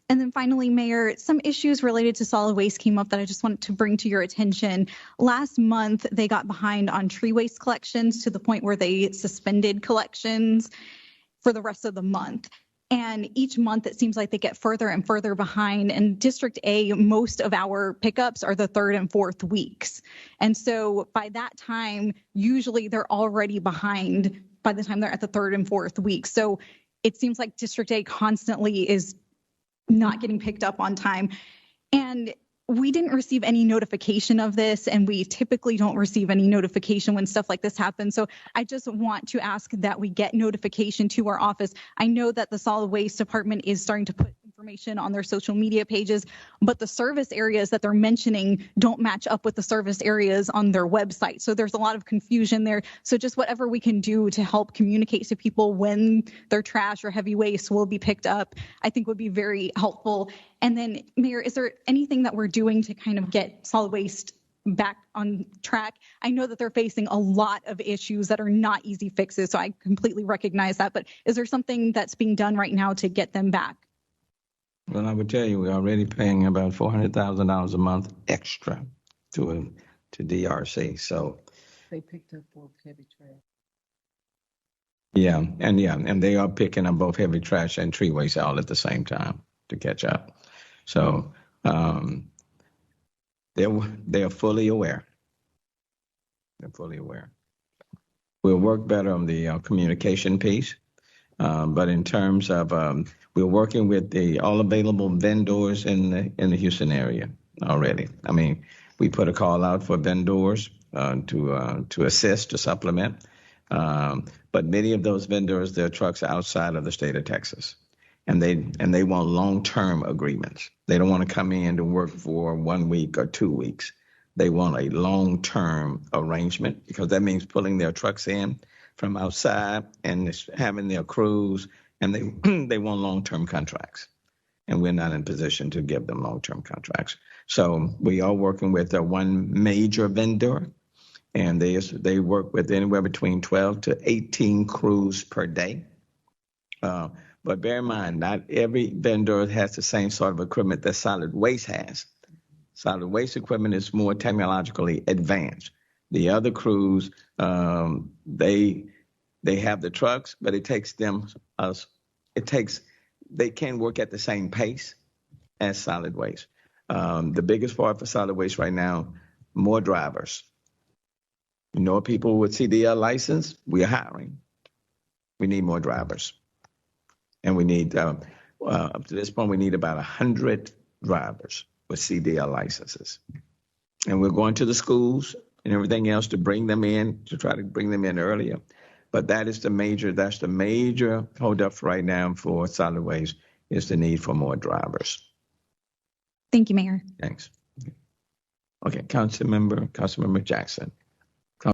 And then finally, Mayor, some issues related to solid waste came up that I just wanted to bring to your attention. Last month, they got behind on tree waste collections to the point where they suspended collections for the rest of the month. And each month, it seems like they get further and further behind. And District A, most of our pickups are the third and fourth weeks. And so by that time, usually they're already behind by the time they're at the third and fourth week. So it seems like District A constantly is not getting picked up on time. And we didn't receive any notification of this, and we typically don't receive any notification when stuff like this happens. So I just want to ask that we get notification to our office. I know that the solid waste department is starting to put information on their social media pages, but the service areas that they're mentioning don't match up with the service areas on their website. So there's a lot of confusion there. So just whatever we can do to help communicate to people when their trash or heavy waste will be picked up, I think would be very helpful. And then, Mayor, is there anything that we're doing to kind of get solid waste back on track? I know that they're facing a lot of issues that are not easy fixes, so I completely recognize that. But is there something that's being done right now to get them back? Well, I would tell you, we're already paying about $400,000 a month extra to DRC. So they picked up both heavy trash. Yeah, and they are picking up both heavy trash and tree waste all at the same time to catch up. So they're fully aware. They're fully aware. We'll work better on the communication piece. But in terms of, we're working with all available vendors in the Houston area already. I mean, we put a call out for vendors to assist, to supplement. But many of those vendors, their trucks are outside of the state of Texas, and they want long-term agreements. They don't want to come in to work for 1 week or 2 weeks. They want a long-term arrangement, because that means pulling their trucks in from outside and having their crews, and they want long-term contracts. And we're not in position to give them long-term contracts. So we are working with one major vendor, and they work with anywhere between 12 to 18 crews per day. But bear in mind, not every vendor has the same sort of equipment that solid waste has. Solid waste equipment is more technologically advanced. The other crews, they have the trucks, but it takes them they can't work at the same pace as solid waste. The biggest part for solid waste right now, more drivers. You know, people with CDL license, we're hiring. We need more drivers. And we need, up to this point, we need about 100 drivers with CDL licenses. And we're going to the schools and everything else to bring them in, to try to bring them in earlier. But that's the major holdup right now for solid waste, is the need for more drivers. Thank you, Mayor. Thanks. Okay, Councilmember Jackson.